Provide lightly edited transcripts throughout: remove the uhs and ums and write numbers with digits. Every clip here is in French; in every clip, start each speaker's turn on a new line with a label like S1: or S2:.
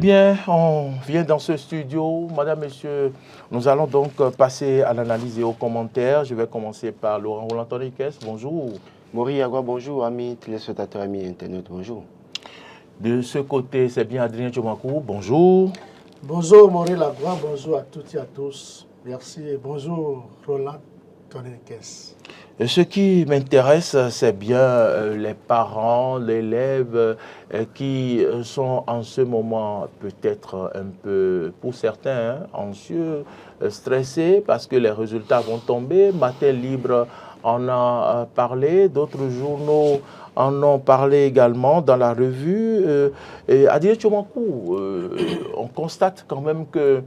S1: Bien, on vient dans ce studio. Madame, Monsieur, nous allons donc passer à l'analyse et aux commentaires. Je vais commencer par Laurent Roland-Tonnikès. Bonjour.
S2: Maurice Agua, bonjour. Amis téléspectateurs, amis internautes, bonjour.
S1: De ce côté, c'est bien Adrien Tchomakou. Bonjour.
S3: Bonjour Maurice Agua, bonjour à toutes et à tous. Merci et bonjour Roland Tonnikès.
S1: Ce qui m'intéresse, c'est bien les parents, l'élève qui sont en ce moment peut-être un peu, pour certains, anxieux, stressés parce que les résultats vont tomber. Matin Libre en a parlé, d'autres journaux en ont parlé également dans la revue. Adrien Tchomakou, on constate quand même que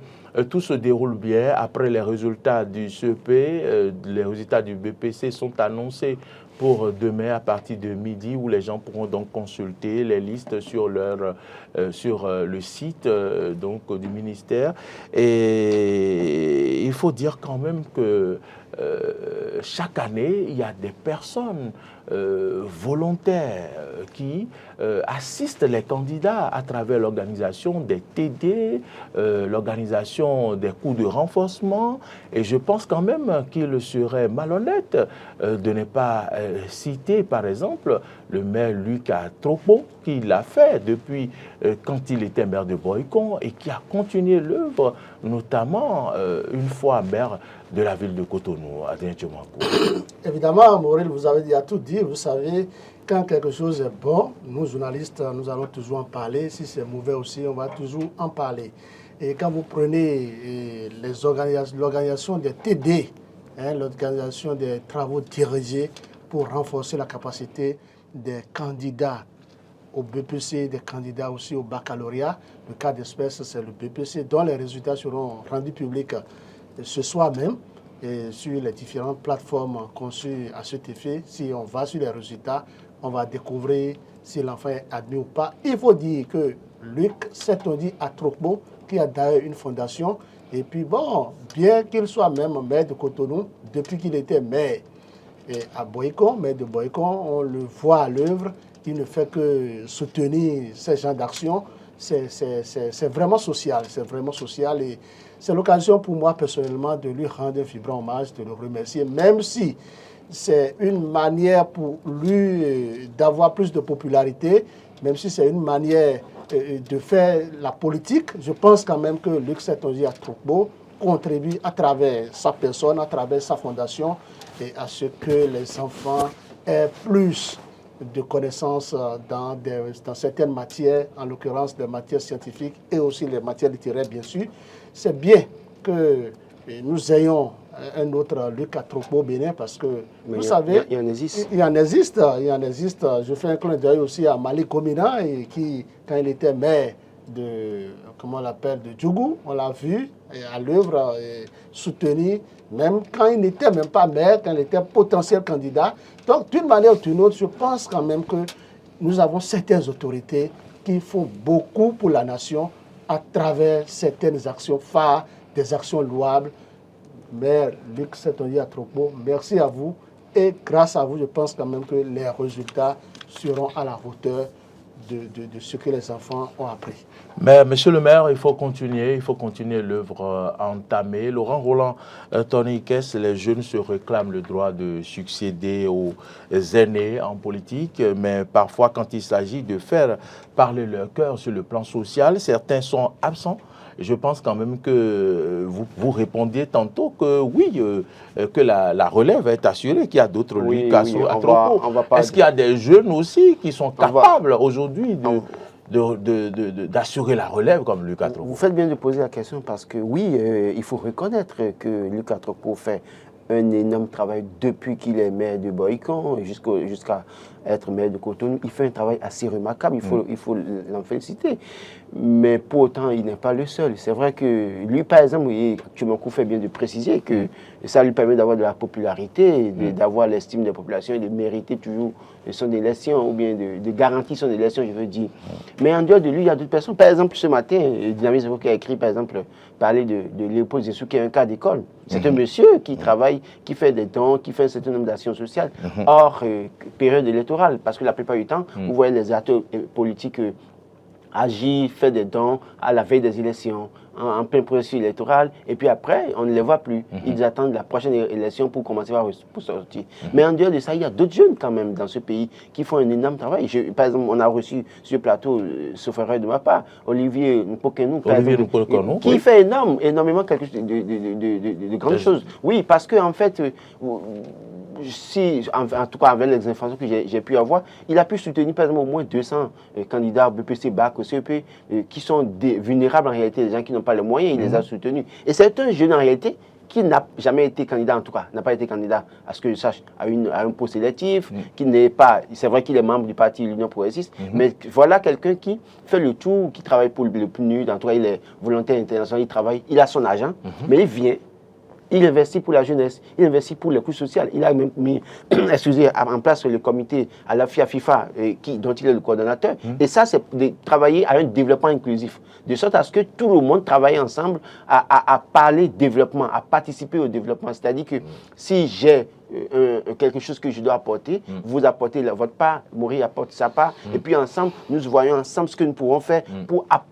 S1: tout se déroule bien. Après les résultats du CEP, les résultats du BPC sont annoncés pour demain à partir de midi, où les gens pourront donc consulter les listes sur le site donc, du ministère. Et il faut dire quand même que chaque année, il y a des personnes volontaires qui assistent les candidats à travers l'organisation des TD, l'organisation des cours de renforcement. Et je pense quand même qu'il serait malhonnête de ne pas citer, par exemple, le maire Lucas Tropo, qui l'a fait depuis quand il était maire de Boycon et qui a continué l'œuvre, notamment une fois maire de la ville de Cotonou, Adrien Tchomakou.
S3: Évidemment, Maurice, vous avez déjà tout dit. Vous savez, quand quelque chose est bon, nous, journalistes, nous allons toujours en parler. Si c'est mauvais aussi, on va toujours en parler. Et quand vous prenez l'organisation des TD, l'organisation des travaux dirigés pour renforcer la capacité des candidats au BPC, des candidats aussi au baccalauréat. Le cas d'espèce, c'est le BPC, dont les résultats seront rendus publics ce soir même et sur les différentes plateformes conçues à cet effet. Si on va sur les résultats, on va découvrir si l'enfant est admis ou pas. Il faut dire que Luc Setondi Atrokbo, qui a d'ailleurs une fondation, et puis bon, bien qu'il soit même maire de Cotonou, depuis qu'il était maire à Boycon, maire de Boycon, on le voit à l'œuvre, il ne fait que soutenir ces gens d'action. C'est vraiment social, et c'est l'occasion pour moi personnellement de lui rendre un vibrant hommage, de le remercier, même si c'est une manière pour lui d'avoir plus de popularité, même si c'est une manière de faire la politique. Je pense quand même que Luc Setondi Atrokbo contribue à travers sa personne, à travers sa fondation, et à ce que les enfants aient plus de connaissances dans certaines matières, en l'occurrence des matières scientifiques et aussi les matières littéraires, bien sûr. C'est bien que nous ayons un autre Luc Atrokbo Bénin parce que, vous savez,
S2: il en existe.
S3: Il en existe. Je fais un clin d'œil aussi à Malik Komina, qui, quand il était maire de, comment on l'appelle, de Djougou, on l'a vu à l'œuvre, soutenu, même quand il n'était même pas maire, quand il était potentiel candidat. Donc, d'une manière ou d'une autre, je pense quand même que nous avons certaines autorités qui font beaucoup pour la nation à travers certaines actions phares, des actions louables. Maire Luc Setondi Atrokbo, merci à vous. Et grâce à vous, je pense quand même que les résultats seront à la hauteur de ce que les enfants ont appris.
S1: Mais monsieur le maire, il faut continuer l'œuvre entamée. Laurent Roland-Tonnikès, les jeunes se réclament le droit de succéder aux aînés en politique, mais parfois quand il s'agit de faire parler leur cœur sur le plan social, certains sont absents. Je pense quand même que vous répondiez tantôt que oui, que la relève est assurée, qu'il y a d'autres Lucas Atrokbo. Est-ce qu'il y a des jeunes aussi qui sont capables aujourd'hui d'assurer la relève comme Lucas Atrokbo?
S2: Vous faites bien de poser la question parce que oui, il faut reconnaître que Lucas Atrokbo fait un énorme travail depuis qu'il est maire de Boycon jusqu'à être maire de Cotonou. Il fait un travail assez remarquable, il faut l'en féliciter. Mais pour autant, il n'est pas le seul. C'est vrai que lui, par exemple, Tchomakou fait bien de préciser que ça lui permet d'avoir de la popularité, d'avoir l'estime des populations et de mériter toujours son élection, ou bien de garantir son élection, je veux dire. Mais en dehors de lui, il y a d'autres personnes. Par exemple, ce matin, Dynamisme qui a écrit, par exemple, parler de Léopold Zessou, qui est un cas d'école. C'est un monsieur qui travaille, qui fait des dons, qui fait un certain nombre d'actions sociales, hors période électorale. Parce que la plupart du temps, vous voyez les acteurs politiques agit, fait des dons à la veille des élections, en plein processus électoral, et puis après, on ne les voit plus. Ils attendent la prochaine élection pour commencer pour sortir. Mais en dehors de ça, il y a d'autres jeunes quand même dans ce pays qui font un énorme travail. Par exemple, on a reçu sur le plateau, sauf erreur de ma part, Olivier Npokenou, qui fait énormément quelque chose de grandes choses. Oui, parce que en fait, si, en tout cas avec les informations que j'ai pu avoir, il a pu soutenir par exemple au moins 200 candidats BPC, BAC, CEP, qui sont vulnérables en réalité, des gens qui n'ont pas les moyens, il les a soutenus. Et c'est un jeune en réalité qui n'a jamais été candidat, en tout cas, n'a pas été candidat, à ce que je sache, à un poste électif, qui n'est pas, c'est vrai qu'il est membre du parti L'Union progressiste, mais voilà quelqu'un qui fait le tour, qui travaille pour le PNUD, en tout cas, il est volontaire international, il travaille, il a son agent, mais il vient. Il investit pour la jeunesse, il investit pour les couches sociales. Il a même mis en place le comité à la FIFA dont il est le coordonnateur. Et ça, c'est de travailler à un développement inclusif, de sorte à ce que tout le monde travaille ensemble à parler développement, à participer au développement. C'est-à-dire que si j'ai quelque chose que je dois apporter, vous apportez votre part, Maury apporte sa part, et puis ensemble, nous voyons ensemble ce que nous pourrons faire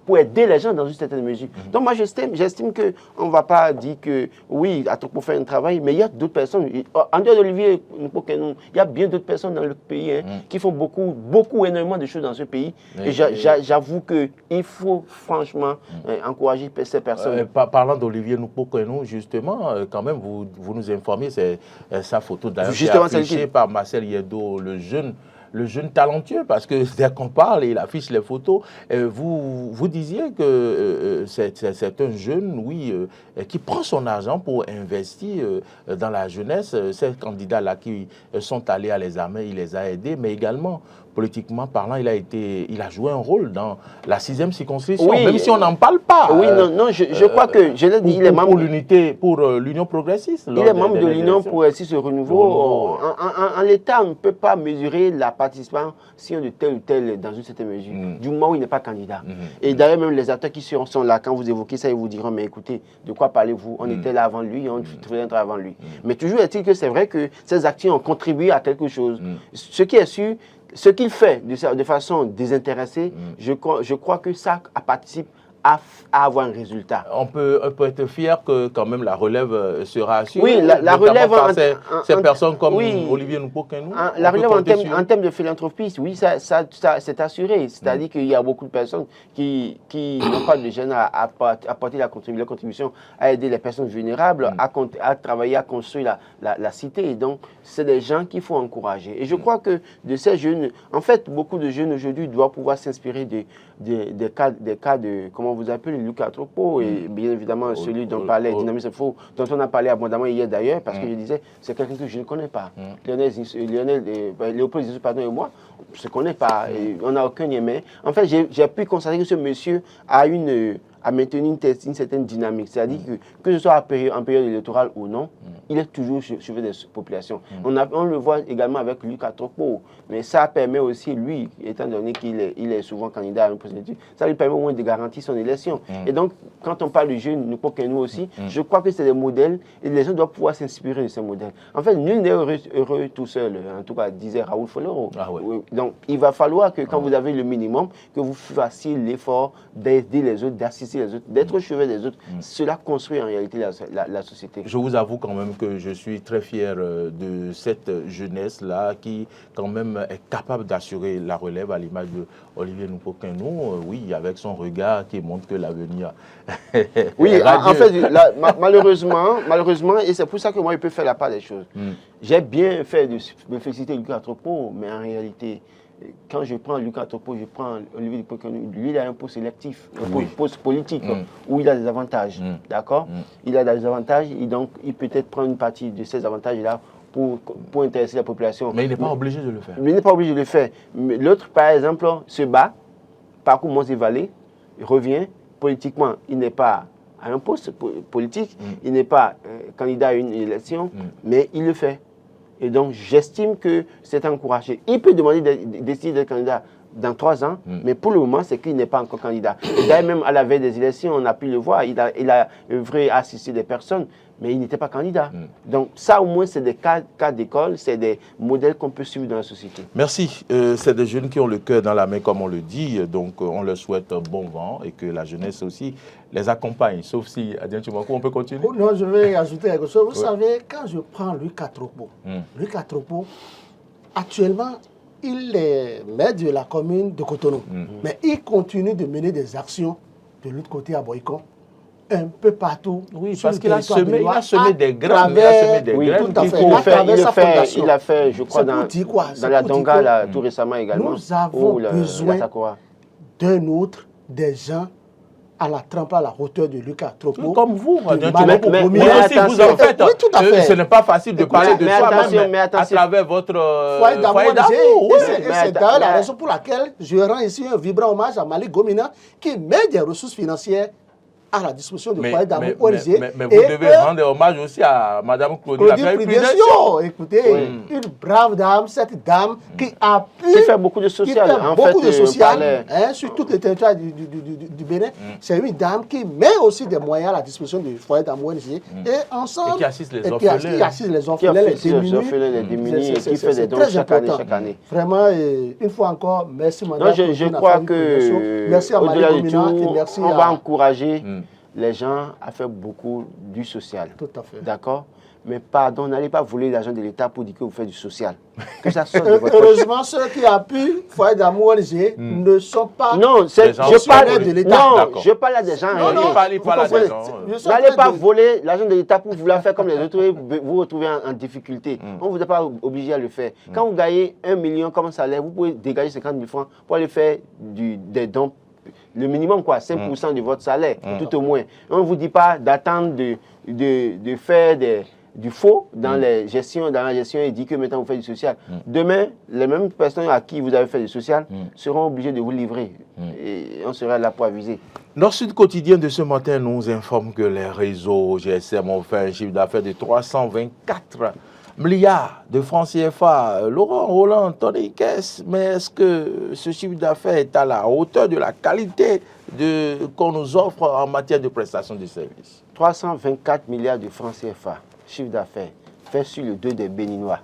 S2: pour aider les gens dans une certaine mesure. Donc moi, j'estime qu'on ne va pas dire que oui, pour faire un travail, mais il y a d'autres personnes, en dehors d'Olivier, il y a bien d'autres personnes dans le pays qui font beaucoup, énormément de choses dans ce pays. Et j'avoue qu'il faut franchement encourager ces personnes.
S1: Parlant d'Olivier Npokenou, justement, quand même, vous nous informez, c'est sa photo d'ailleurs affichée par Marcel Yedo, le jeune talentueux, parce que dès qu'on parle, il affiche les photos. Vous disiez que c'est un jeune, oui, qui prend son argent pour investir dans la jeunesse. Ces candidats-là qui sont allés à l'examen, il les a aidés, mais également, politiquement parlant, il a joué un rôle dans la 6e circonscription, oui, même si on n'en parle pas.
S2: Oui, non, je crois que, je l'ai dit, il est membre
S1: pour l'Union progressiste.
S2: Il est membre de l'Union progressiste Renouveau. En l'État, on ne peut pas mesurer la participation de tel ou tel dans une certaine mesure, du moment où il n'est pas candidat. Et d'ailleurs, même les acteurs qui sont là, quand vous évoquez ça, ils vous diront, mais écoutez, de quoi parlez-vous? On était là avant lui, on faisait un travail avant lui. Mais toujours est-il que c'est vrai que ces actions ont contribué à quelque chose. Ce qui est sûr, ce qu'il fait de façon désintéressée, je crois que ça participe à avoir un résultat.
S1: On peut être fier que quand même la relève sera assurée.
S2: Oui, la relève
S1: ces personnes comme Olivier Npokenou.
S2: La relève en termes de philanthropie, oui, ça c'est assuré. C'est-à-dire qu'il y a beaucoup de personnes qui n'ont pas de gêne à apporter la contribution à aider les personnes vulnérables, à travailler, à construire la cité. Et donc, c'est des gens qu'il faut encourager. Et je crois que de ces jeunes, en fait, beaucoup de jeunes aujourd'hui doivent pouvoir s'inspirer des cas de, comment vous appelez, Lucas Tropo, et bien évidemment celui dont parlait Dynamisme Faux, dont on a parlé abondamment hier d'ailleurs, parce que je disais, c'est quelqu'un que je ne connais pas. Léopold Zizou, pardon, et moi, on ne se connaît pas, et on n'a aucun lien. En fait, j'ai pu constater que ce monsieur a maintenu une certaine dynamique. C'est-à-dire que ce soit en période électorale ou non, il est toujours suivi des populations. On le voit également avec Lucas Tropo. Mais ça permet aussi, lui, étant donné qu'il est souvent candidat à un poste d'électif, ça lui permet au moins de garantir son élection. Et donc, quand on parle de jeunes, nous aussi, je crois que c'est des modèles et les gens doivent pouvoir s'inspirer de ces modèles. En fait, nul n'est heureux tout seul, en tout cas, disait Raoul Folero. Donc, il va falloir que quand vous avez le minimum, que vous fassiez l'effort d'aider les autres, d'assister les autres, d'être au chevet des autres. Cela construit en réalité la société.
S1: Je vous avoue quand même que je suis très fier de cette jeunesse-là qui quand même est capable d'assurer la relève à l'image de Olivier Npokenou, oui, avec son regard qui montre que l'avenir
S2: oui, en fait, malheureusement, et c'est pour ça que moi je peux faire la part des choses. J'ai bien fait de me féliciter Lucas Tropo, mais en réalité, quand je prends Lucas Tropo, je prends Olivier Npokenou, lui il a un poste sélectif, un poste politique, où il a des avantages, d'accord? Il a des avantages, et donc il peut peut-être prendre une partie de ces avantages-là pour intéresser la population.
S1: Mais il n'est pas obligé de le faire.
S2: Il n'est pas obligé de le faire. L'autre, par exemple, se bat, parcourt Mons et Vallées, revient, politiquement, il n'est pas à un poste politique, il n'est pas candidat à une élection, mais il le fait. Et donc, j'estime que c'est encouragé. Il peut demander d'essayer d'être candidat dans 3 ans, mais pour le moment, c'est qu'il n'est pas encore candidat. D'ailleurs, même à la veille des élections, on a pu le voir, il a œuvré à assister des personnes, mais il n'était pas candidat. Donc ça, au moins, c'est des cas d'école, c'est des modèles qu'on peut suivre dans la société.
S1: Merci. C'est des jeunes qui ont le cœur dans la main, comme on le dit, donc on leur souhaite un bon vent et que la jeunesse aussi les accompagne, sauf si, Adrien Tchoumakou, on peut continuer?
S3: Non, je vais ajouter quelque chose. Vous savez, quand je prends Lucas Tropo, Lucas Tropo, actuellement, il est maire de la commune de Cotonou, mais il continue de mener des actions de l'autre côté à Boycon, un peu partout.
S1: Oui, parce qu'il a semé des graines.
S2: Oui, tout à fait. Il a fait, je crois, dans la Donga, là, tout récemment également.
S3: Nous avons besoin d'un autre, des gens à la trempe, à la hauteur de Lucas Tropo.
S1: Comme vous,
S3: mais
S1: aussi, vous en faites.
S3: Oui, tout à fait.
S1: Ce n'est pas facile de parler de soi, mais à travers votre
S3: foyer d'amour.
S1: Oui,
S3: c'est d'ailleurs la raison pour laquelle je rends ici un vibrant hommage à Malik Gomina, qui met des ressources financières à la disposition du foyer d'amour ONG.
S1: Mais vous devez rendre hommage aussi à Mme Claudie
S3: Prudesio. Écoutez, une brave dame, cette dame qui a pu...
S2: Qui fait beaucoup de social.
S3: Sur tout le territoire du Bénin. C'est une dame qui met aussi des moyens à la disposition du foyer d'amour ONG. Et ensemble...
S1: Et qui assiste les orphelins.
S3: Qui assiste les orphelins, les démunis.
S2: Qui fait des dons chaque année.
S3: Vraiment, une fois encore, merci Mme
S2: Claudie. Je crois que,
S3: merci à Malik Gomina et merci
S2: on va encourager les gens à faire beaucoup du social.
S3: Tout à fait.
S2: D'accord? Mais pardon, n'allez pas voler l'argent de l'État pour dire que vous faites du social. Que ça sorte de votre poche.
S3: Heureusement, ceux qui appuient Foyer d'amour ONG ne sont pas...
S2: Non, je parle de l'État. Non, je parle à des gens. N'allez pas voler l'argent de l'État pour vouloir faire comme les autres, vous retrouver en difficulté. On ne vous a pas obligé à le faire. Quand vous gagnez 1 million comme salaire, vous pouvez dégager 50 000 francs pour aller faire des dons. Le minimum, quoi, 5% de votre salaire, tout au moins. On ne vous dit pas d'attendre de faire du faux dans la gestion et dit que maintenant vous faites du social. Demain, les mêmes personnes à qui vous avez fait du social seront obligées de vous livrer. Et on sera là pour aviser.
S1: Nord Sud Quotidien de ce matin nous informe que les réseaux GSM ont fait un chiffre d'affaires de 324 milliards de francs CFA. Laurent Roland, Tony Kess, mais est-ce que ce chiffre d'affaires est à la hauteur de la qualité qu'on nous offre en matière de prestation de services?
S2: 324 milliards de francs CFA, chiffre d'affaires, fait sur le dos des Béninois.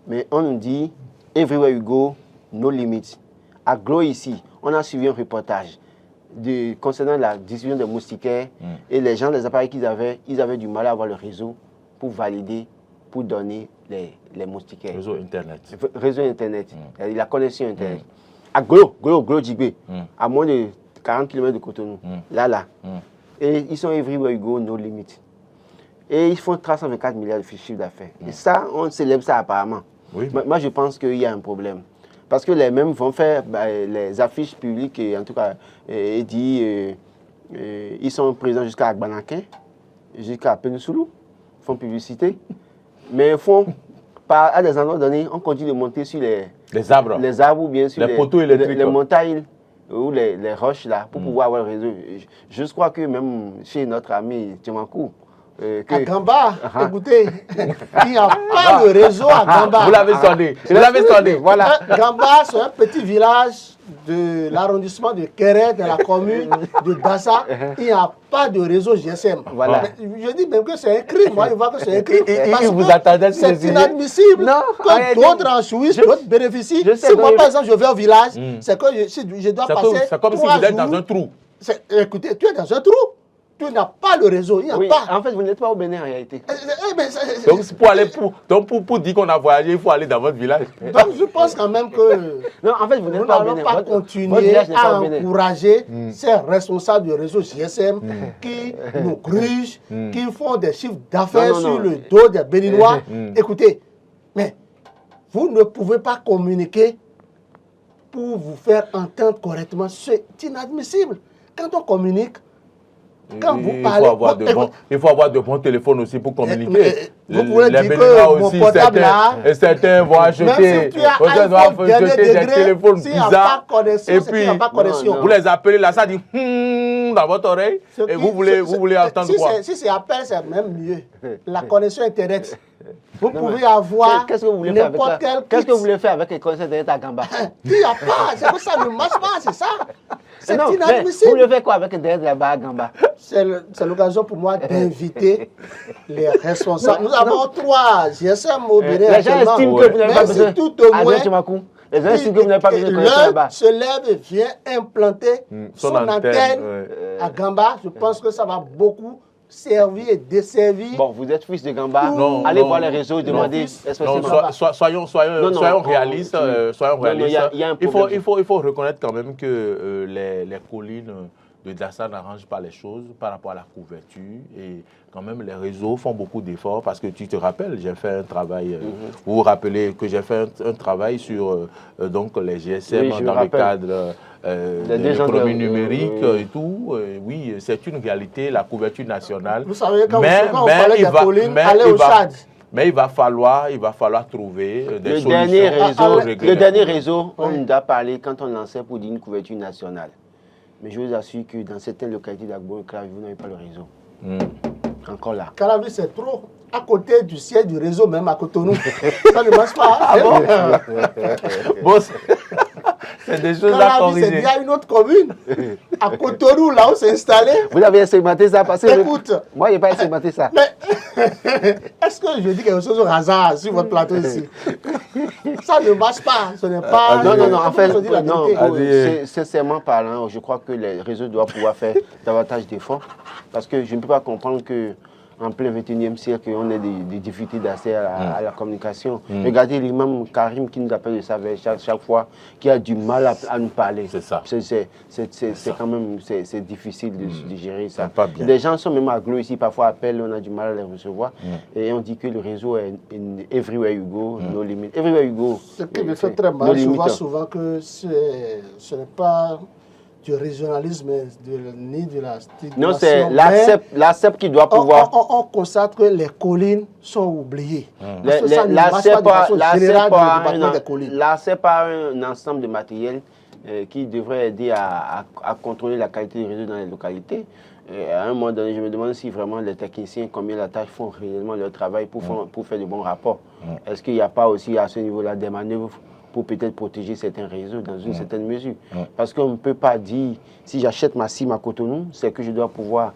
S2: Mais on nous dit, everywhere you go, no limits. À Glo ici, on a suivi un reportage concernant la distribution des moustiquaires et les gens, les appareils qu'ils avaient, ils avaient du mal à avoir le réseau pour valider, pour donner les moustiquaires.
S1: Réseau Internet.
S2: Réseau Internet, la connexion Internet. À Glo Djibé, à moins de 40 km de Cotonou, là. Et ils sont everywhere you go, no limit. Et ils font 324 milliards de chiffre d'affaires. Et ça, on célèbre ça apparemment.
S1: Oui.
S2: Moi, je pense qu'il y a un problème. Parce que les mêmes vont faire les affiches publiques, et en tout cas, ils sont présents jusqu'à Agbanaké, jusqu'à Pensoulou, font publicité. Mais font, à des endroits donnés, on continue de monter sur les arbres. Les arbres ou bien sur
S1: les poteaux électriques.
S2: Les montagnes ou les roches là, pour pouvoir avoir le réseau. Je crois que même chez notre ami Tchoumakou,
S3: à Gamba, écoutez, il n'y a pas de réseau à Gamba.
S1: Vous l'avez sonné, voilà.
S3: Gamba, c'est un petit village de l'arrondissement de Kéré, de la commune de Dassa. Il n'y a pas de réseau GSM.
S2: Voilà.
S3: Je dis même que c'est un crime. Moi, je vois que c'est un crime.
S1: C'est
S3: inadmissible que d'autres en jouissent, d'autres bénéficient. Si moi, par exemple, je vais au village, c'est que je dois passer.
S1: C'est comme si vous êtes dans un trou.
S3: Écoutez, tu es dans un trou. Tu n'as pas le réseau, il n'y a pas.
S2: En fait, vous n'êtes pas au Bénin en réalité.
S1: Donc, pour dire qu'on a voyagé, il faut aller dans votre village.
S3: Donc, je pense quand même que
S2: non, en fait, vous n'êtes pas au Bénin.
S3: Pas continuer à encourager ces responsables du réseau GSM qui nous grugent, qui font des chiffres d'affaires sur le dos des Béninois. Écoutez, mais vous ne pouvez pas communiquer pour vous faire entendre correctement. C'est inadmissible. Quand on communique, quand vous parlez,
S1: il faut avoir de bons téléphones aussi pour communiquer.
S3: Vous pouvez dire que mon portable là,
S1: certains vont acheter
S3: des
S1: téléphones bizarres.
S3: Et puis,
S1: vous les appelez là, ça dit dans votre oreille et vous voulez entendre quoi?
S3: Si c'est appel, c'est même mieux. La connexion Internet Vous pouvez avoir
S2: Qu'est-ce que vous voulez faire avec
S3: n'importe quel
S2: Qu'est-ce que vous voulez faire avec les conseils derrière ta gamba?
S3: Il n'y a pas, c'est que ça ne marche pas, c'est ça. C'est
S2: Non, mais
S3: inadmissible.
S2: vous voulez faire quoi avec derrière la gamba?
S3: C'est l'occasion pour moi d'inviter les responsables. Nous avons 3 GSM au Bénin.
S2: Les gens estiment que vous n'avez pas besoin.
S3: Tout au moins,
S2: les gens estiment que vous n'avez pas besoin de connaître là-bas.
S3: se lève et vient implanter son antenne à Gamba. Je pense que ça va beaucoup servir et desservir.
S2: Bon, vous êtes fils de Gamba.
S1: Non,
S2: allez
S1: non,
S2: voir les réseaux, demandez.
S1: Soyons réalistes. Soyons réalistes. Il faut reconnaître quand même que les collines de Dassa n'arrangent pas les choses par rapport à la couverture. Et quand même, les réseaux font beaucoup d'efforts parce que tu te rappelles, j'ai fait un travail. Vous vous rappelez que j'ai fait un travail sur donc les GSM dans le cadre de l'économie numérique et tout. Oui, c'est une réalité, la couverture nationale.
S3: Vous savez, quand on parlait de collines, allez au Tchad.
S1: Mais il va falloir trouver des solutions.
S2: Le dernier réseau, on nous a parlé quand on lançait pour dire une couverture nationale. Mais je vous assure que dans certaines localités d'Agbo et Calavi, vous n'avez pas le réseau. Encore là.
S3: Calavi, c'est trop. À côté du siège du réseau, même à Cotonou. Ça ne marche pas. Ah bon?
S1: Bon, c'est des choses à corriger.
S3: Il y a une autre commune. À Cotonou, là où c'est installé.
S2: Vous avez segmenté ça parce que.
S3: Écoute.
S2: Moi, je n'ai pas segmenté ça.
S3: Mais est-ce que je dis quelque chose au hasard sur votre plateau ici? Ça ne marche pas. Ce n'est pas.
S2: Non. En fait, non. Sincèrement parlant, je crois que les réseaux doivent pouvoir faire davantage d'efforts. Parce que je ne peux pas comprendre que. En plein 21e siècle, on a des difficultés d'accès à la communication. Regardez l'imam Karim qui nous appelle de sa veille chaque fois, qui a du mal à nous parler.
S1: C'est ça.
S2: C'est quand même difficile de gérer ça.
S1: Pas bien.
S2: Les gens sont même à Glo ici, parfois appellent, on a du mal à les recevoir. Et on dit que le réseau est everywhere you go, no limit. Everywhere you go.
S3: Ce qui me fait très mal, je vois souvent que ce n'est pas du régionalisme ni de la stigmatisation.
S2: Non, c'est l'ACEP qui doit pouvoir...
S3: On constate que les collines sont oubliées.
S2: L'ACEP a un ensemble de matériel qui devrait aider à contrôler la qualité du réseau dans les localités. À un moment donné, je me demande si vraiment les techniciens, combien la tâche font réellement leur travail pour faire de bons rapports. Est-ce qu'il n'y a pas aussi à ce niveau-là des manœuvres pour peut-être protéger certains réseaux dans une certaine mesure. Parce qu'on ne peut pas dire, si j'achète ma SIM à Cotonou, c'est que je dois pouvoir,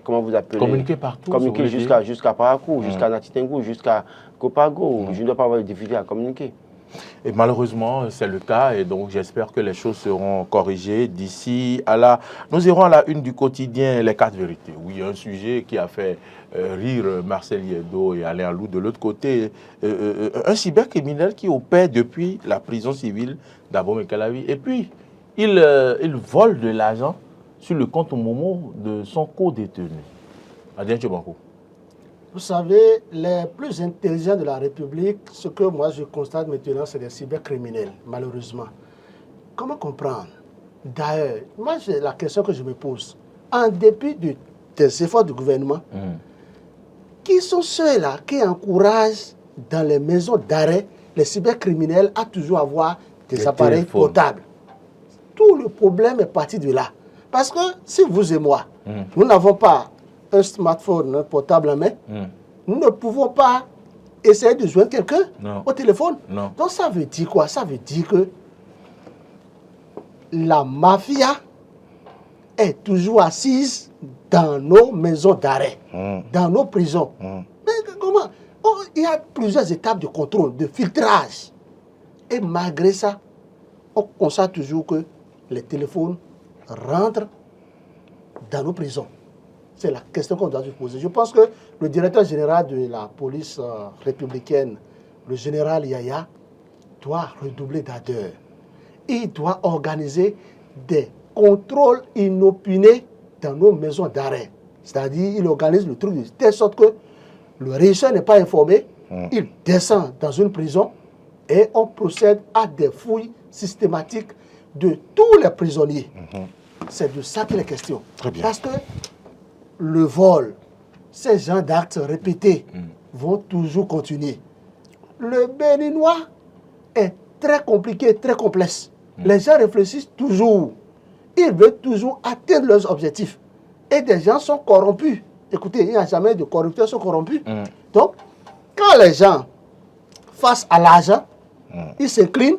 S2: comment vous appelez?
S1: Communiquer partout.
S2: Communiquer jusqu'à Parakou, jusqu'à Natitengu, jusqu'à Copago. Je ne dois pas avoir de difficulté à communiquer.
S1: Et malheureusement, c'est le cas, et donc j'espère que les choses seront corrigées d'ici à là. Nous irons à la une du quotidien, les 4 vérités. Oui, un sujet qui a fait rire Marcel Yeddo et Alain Alou. De l'autre côté, un cybercriminel qui opère depuis la prison civile d'Abomey-Calavi. Et puis, il vole de l'argent sur le compte Momo de son co-détenu. Adrien Tchobanko.
S3: Vous savez, les plus intelligents de la République, ce que moi je constate maintenant, c'est des cybercriminels, malheureusement. Comment comprendre? D'ailleurs, moi, c'est la question que je me pose. En dépit des efforts du gouvernement, qui sont ceux-là qui encouragent dans les maisons d'arrêt les cybercriminels à toujours avoir des appareils portables? Tout le problème est parti de là. Parce que si vous et moi, nous n'avons pas un smartphone, un portable en main, nous ne pouvons pas essayer de joindre quelqu'un au téléphone.
S1: Non.
S3: Donc ça veut dire quoi? Ça veut dire que la mafia est toujours assise dans nos maisons d'arrêt, dans nos prisons. Mais comment? Il y a plusieurs étapes de contrôle, de filtrage. Et malgré ça, on constate toujours que les téléphones rentrent dans nos prisons. C'est la question qu'on doit se poser. Je pense que le directeur général de la police républicaine, le général Yaya, doit redoubler d'ardeur. Il doit organiser des contrôles inopinés dans nos maisons d'arrêt. C'est-à-dire, il organise le truc de telle sorte que le régisseur n'est pas informé, il descend dans une prison et on procède à des fouilles systématiques de tous les prisonniers. C'est de ça qu'il est question.
S1: Très bien.
S3: Parce que le vol, ces genres d'actes répétés vont toujours continuer. Le béninois est très compliqué, très complexe. Les gens réfléchissent toujours. Ils veulent toujours atteindre leurs objectifs. Et des gens sont corrompus. Écoutez, il n'y a jamais de corrupteurs sont corrompus. Donc, quand les gens, face à l'argent, ils s'inclinent,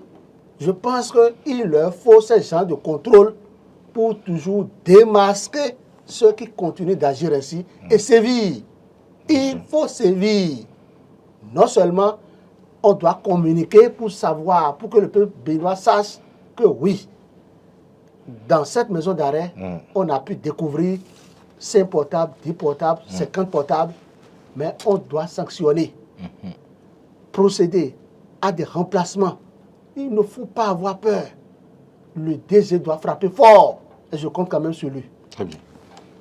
S3: je pense qu'il leur faut ce genre de contrôle pour toujours démasquer ceux qui continuent d'agir ainsi et sévir. Il faut sévir. Non seulement on doit communiquer pour savoir, pour que le peuple béninois sache que oui, dans cette maison d'arrêt, on a pu découvrir 5 portables, 10 portables, 50 portables, mais on doit sanctionner, procéder à des remplacements. Il ne faut pas avoir peur. Le DG doit frapper fort. Et je compte quand même sur lui.
S1: Très bien.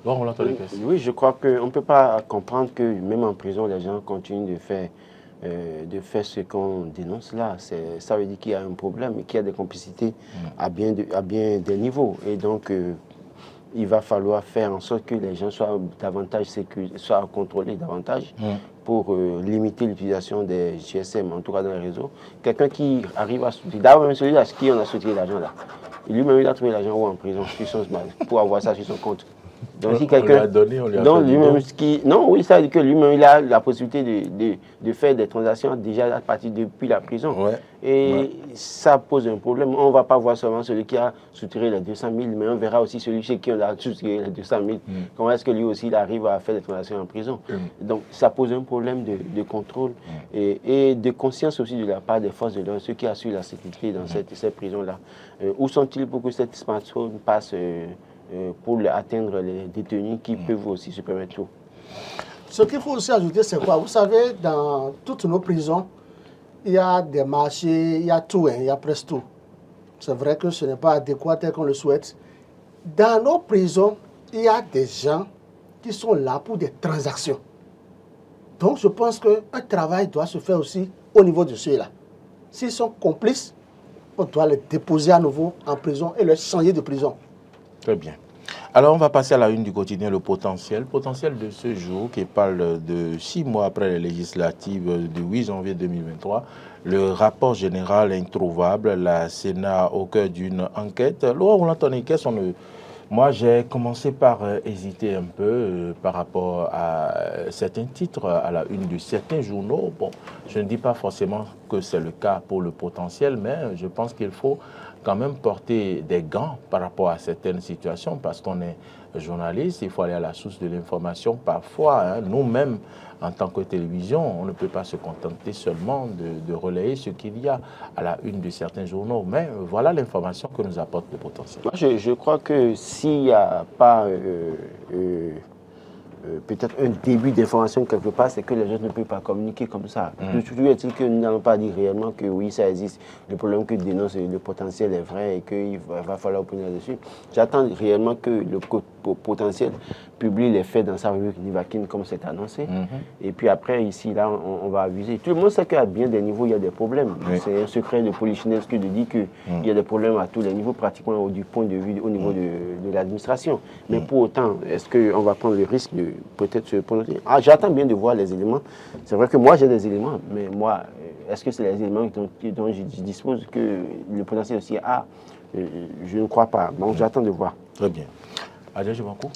S1: Bon, on l'entend les questions.
S2: Oui, je crois qu'on ne peut pas comprendre que même en prison, les gens continuent de faire ce qu'on dénonce là. Ça veut dire qu'il y a un problème et qu'il y a des complicités à bien des niveaux. Et donc, il va falloir faire en sorte que les gens soient davantage soient contrôlés davantage pour limiter l'utilisation des GSM, en tout cas dans les réseaux. Quelqu'un qui arrive à soutenir, d'abord même celui à qui on a soutenu l'argent là, lui-même il a trouvé l'argent en prison sur son pour avoir ça sur son compte. Donc, si quelqu'un.
S1: On lui a donné.
S2: Non, oui, ça veut dire que lui-même, il a la possibilité de faire des transactions déjà à partir depuis la prison. Et ça pose un problème. On ne va pas voir seulement celui qui a soutiré les 200 000, mais on verra aussi celui chez qui on a soutiré les 200 000. Comment est-ce que lui aussi, il arrive à faire des transactions en prison? Donc, ça pose un problème de contrôle et de conscience aussi de la part des forces de l'ordre, ceux qui assurent la sécurité dans cette prison-là. Où sont-ils pour que cette smartphone passe pour atteindre les détenus qui peuvent aussi se permettre tout?
S3: Ce qu'il faut aussi ajouter, c'est quoi? Vous savez, dans toutes nos prisons, il y a des marchés, il y a tout, il y a presque tout. C'est vrai que ce n'est pas adéquat tel qu'on le souhaite. Dans nos prisons, il y a des gens qui sont là pour des transactions. Donc, je pense qu'un travail doit se faire aussi au niveau de ceux-là. S'ils sont complices, on doit les déposer à nouveau en prison et les changer de prison.
S1: Très bien. Alors, on va passer à la une du quotidien, le potentiel. Potentiel de ce jour qui parle de 6 mois après les législatives du 8 janvier 2023. Le rapport général introuvable, la Sénat au cœur d'une enquête. Laurent Roland-Toniquet, moi, j'ai commencé par hésiter un peu par rapport à certains titres, à la une de certains journaux. Bon, je ne dis pas forcément que c'est le cas pour le potentiel, mais je pense qu'il faut quand même porter des gants par rapport à certaines situations parce qu'on est journaliste, il faut aller à la source de l'information. Parfois, nous-mêmes, en tant que télévision, on ne peut pas se contenter seulement de relayer ce qu'il y a à la une de certains journaux. Mais voilà l'information que nous apporte le potentiel.
S2: Moi, je crois que s'il n'y a pas peut-être un début d'information quelque part, c'est que les gens ne peuvent pas communiquer comme ça. Toujours est-il que nous n'allons pas dire réellement que oui, ça existe. Le problème que dénonce le potentiel est vrai et qu'il va falloir opposer là-dessus. J'attends réellement que le potentiel publie les faits dans sa revue Nivakin comme c'est annoncé. Et puis après, ici, là, on va abuser. Tout le monde sait qu'à bien des niveaux, il y a des problèmes. C'est un secret de Polichinelle que de dire qu'il y a des problèmes à tous les niveaux, pratiquement du point de vue au niveau de l'administration. Mais pour autant, est-ce qu'on va prendre le risque de peut-être se prononcer? J'attends bien de voir les éléments. C'est vrai que moi, j'ai des éléments, mais moi, est-ce que c'est les éléments dont je dispose que le potentiel aussi a? Je ne crois pas. Donc, j'attends de voir.
S1: Très bien. Adja Bankou.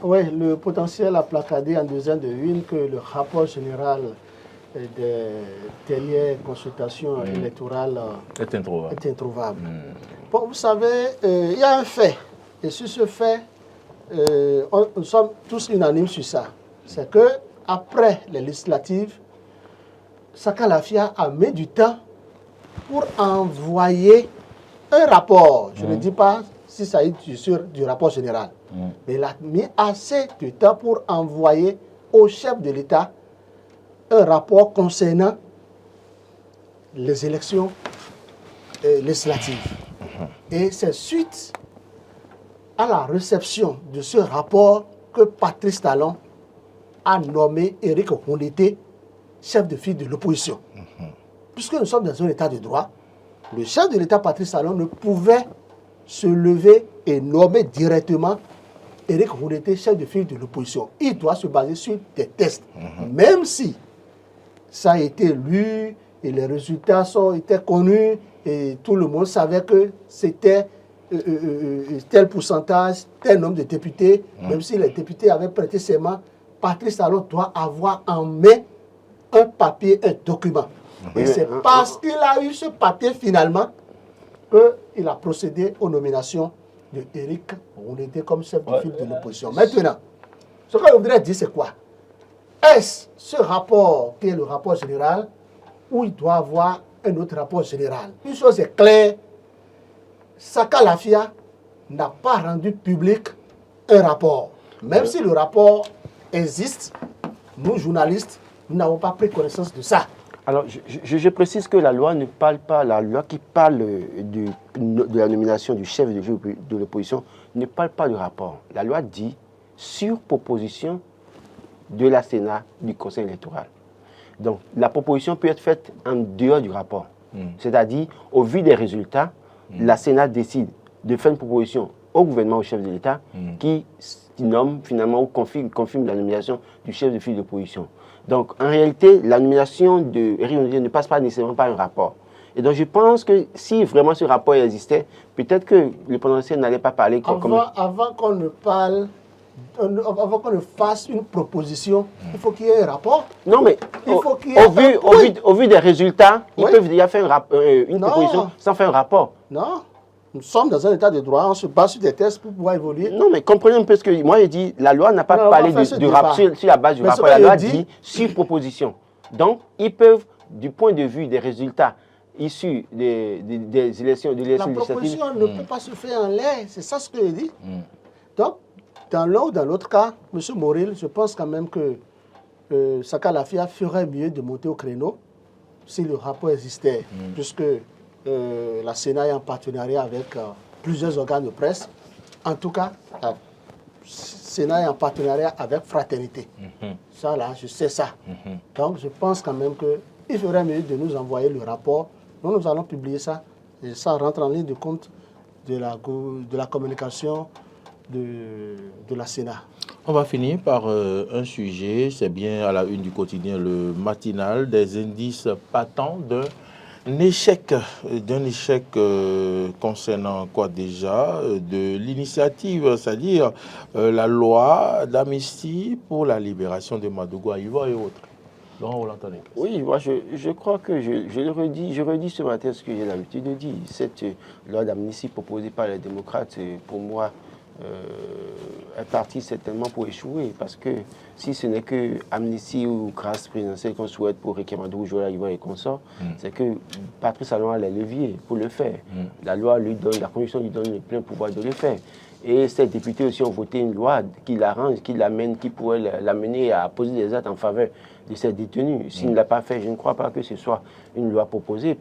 S3: Oui, le potentiel a placardé en deuxième de une que le rapport général des dernières consultations électorales est introuvable. Bon, vous savez, il y a un fait, et sur ce fait, nous sommes tous unanimes sur ça. C'est que après les législatives, Saka Lafia a mis du temps pour envoyer un rapport. Je ne dis pas si ça est sur du rapport général. Mais il a mis assez de temps pour envoyer au chef de l'État un rapport concernant les élections législatives. Et c'est suite à la réception de ce rapport que Patrice Talon a nommé Éric Okoundété chef de file de l'opposition. Puisque nous sommes dans un état de droit, le chef de l'État, Patrice Talon, ne pouvait se lever et nommer directement Éric Okoundété chef de file de l'opposition. Il doit se baser sur des tests. Même si ça a été lu et les résultats étaient connus et tout le monde savait que c'était tel pourcentage, tel nombre de députés, même si les députés avaient prêté serment, Patrice Talon doit avoir en main un papier, un document. Et c'est parce qu'il a eu ce papier finalement qu'il a procédé aux nominations de Éric Roulété comme chef de file de l'opposition. Maintenant, ce que je voudrais dire, c'est quoi? Est-ce ce rapport qui est le rapport général ou il doit avoir un autre rapport général? Une chose est claire, Saka Lafia n'a pas rendu public un rapport. Même si le rapport existe, nous, journalistes, nous n'avons pas pris connaissance de ça.
S2: Alors, je précise que la loi ne parle pas, la loi qui parle de la nomination du chef de l'opposition ne parle pas de rapport. La loi dit sur proposition de la Sénat du Conseil électoral. Donc, la proposition peut être faite en dehors du rapport. C'est-à-dire, au vu des résultats, la Sénat décide de faire une proposition au gouvernement, au chef de l'État, qui nomme finalement ou confirme la nomination du chef de file d'opposition. Donc, en réalité, la nomination de Éric Roulété ne passe pas nécessairement par un rapport. Et donc, je pense que si vraiment ce rapport existait, peut-être que le potentiel n'allait pas parler
S3: Avant qu'on ne parle, avant qu'on ne fasse une proposition, il faut qu'il y ait un rapport.
S2: Non, mais au vu des résultats, ils peuvent déjà faire une proposition sans faire un rapport.
S3: Non. Nous sommes dans un état de droit, on se base sur des tests pour pouvoir évoluer.
S2: Non, mais comprenez un peu ce que moi j'ai dit. La loi n'a pas parlé de rapport sur la base du rapport. La loi dit sur proposition. Donc, ils peuvent, du point de vue des résultats issus des élections législatives.
S3: La proposition ne peut pas se faire en l'air, c'est ça ce que je dis. Donc, dans l'un ou dans l'autre cas, M. Moril, je pense quand même que Saka Lafia ferait mieux de monter au créneau si le rapport existait, puisque la Sénat est en partenariat avec plusieurs organes de presse. En tout cas, la Sénat est en partenariat avec Fraternité. Ça, là, je sais ça. Donc, je pense quand même qu'il ferait mieux de nous envoyer le rapport. Nous allons publier ça. Et ça rentre en ligne de compte de la communication de la Sénat.
S1: On va finir par un sujet, c'est bien à la une du quotidien, le matinal, des indices patents d'un échec concernant quoi déjà? De l'initiative, c'est-à-dire la loi d'amnistie pour la libération de Madougou Aïva et autres. Donc, on l'entendait.
S2: Oui, moi je crois que je redis ce matin ce que j'ai l'habitude de dire. Cette loi d'amnistie proposée par les démocrates, pour moi, est partie certainement pour échouer, parce que si ce n'est que amnistie ou grâce présidentielle qu'on souhaite pour Réky Amadou, Joël Aïva et consorts, c'est que Patrice Talon a les leviers pour le faire. La loi lui donne, la Constitution lui donne le plein pouvoir de le faire. Et ces députés aussi ont voté une loi qui l'arrange, qui l'amène, qui pourrait l'amener à poser des actes en faveur de ces détenus. S'il ne l'a pas fait, je ne crois pas que ce soit une loi proposée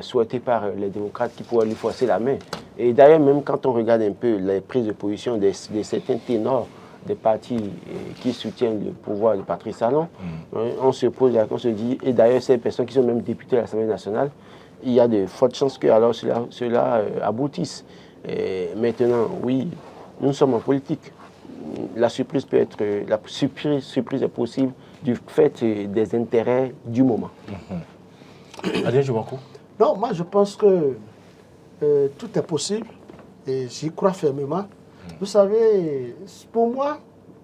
S2: souhaitée par les démocrates qui pourraient lui forcer la main. Et d'ailleurs, même quand on regarde un peu les prises de position de certains ténors des partis qui soutiennent le pouvoir de Patrice Talon, on se pose la question, on se dit, et d'ailleurs ces personnes qui sont même députées à l'Assemblée nationale, il y a de fortes chances que alors cela aboutisse. Et maintenant, oui, nous sommes en politique. La surprise peut être, la surprise est possible du fait des intérêts du moment.
S1: Adrien Joumakou.
S3: Non, moi je pense que tout est possible et j'y crois fermement. Vous savez, pour moi,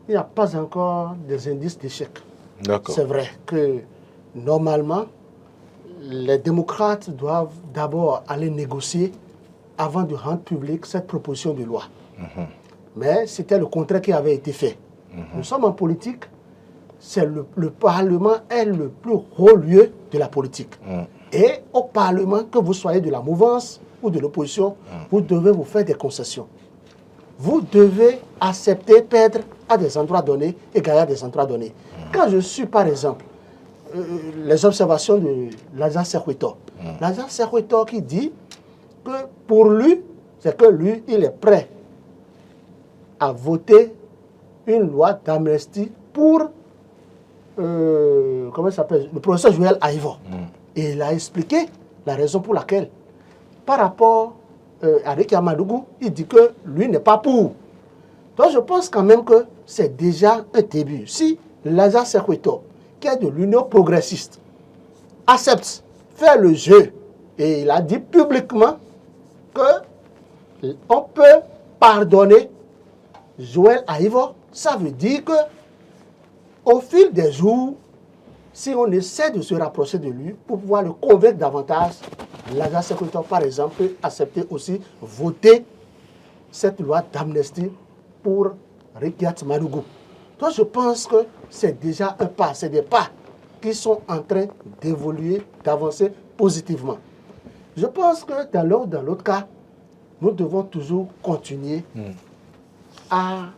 S3: il n'y a pas encore des indices d'échec. C'est vrai que normalement, les démocrates doivent d'abord aller négocier avant de rendre publique cette proposition de loi. Mais c'était le contraire qui avait été fait. Nous sommes en politique, le Parlement est le plus haut lieu de la politique. Et au Parlement, que vous soyez de la mouvance ou de l'opposition, vous devez vous faire des concessions. Vous devez accepter perdre à des endroits donnés et gagner à des endroits donnés. Quand je suis, par exemple, les observations de Lazare Serhuetor, Lazare Serhuetor qui dit que pour lui, c'est que lui, il est prêt à voter une loi d'amnistie pour, comment il s'appelle, le professeur Joël Aïva. Et il a expliqué la raison pour laquelle, par rapport à Réky Amadou, il dit que lui n'est pas pour. Donc je pense quand même que c'est déjà un début. Si Lazare Serhuetor, qui est de l'Union progressiste, accepte, faire le jeu, et il a dit publiquement qu'on peut pardonner Joël Aïva, ça veut dire que au fil des jours, si on essaie de se rapprocher de lui pour pouvoir le convaincre davantage, l'agent sécuritaire, par exemple, peut accepter aussi voter cette loi d'amnistie pour Rikiat Madougou. Donc je pense que c'est déjà un pas, c'est des pas qui sont en train d'évoluer, d'avancer positivement. Je pense que dans l'autre cas, nous devons toujours continuer à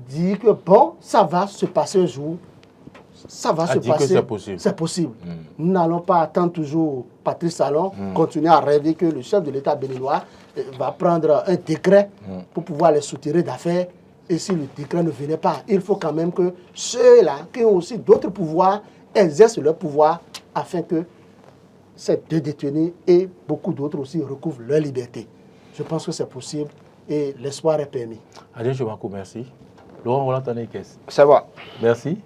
S3: dire que bon, ça va se passer un jour, ça va se passer. C'est possible. Nous n'allons pas attendre toujours Patrice Talon, continuer à rêver que le chef de l'État béninois va prendre un décret pour pouvoir les soutirer d'affaires. Et si le décret ne venait pas, il faut quand même que ceux-là qui ont aussi d'autres pouvoirs exercent leur pouvoir afin que ces 2 détenus et beaucoup d'autres aussi recouvrent leur liberté. Je pense que c'est possible et l'espoir est permis.
S1: Adrien Chobankou, merci. Laurent Roland Tanekes.
S2: Ça va.
S1: Merci.
S2: Ouais.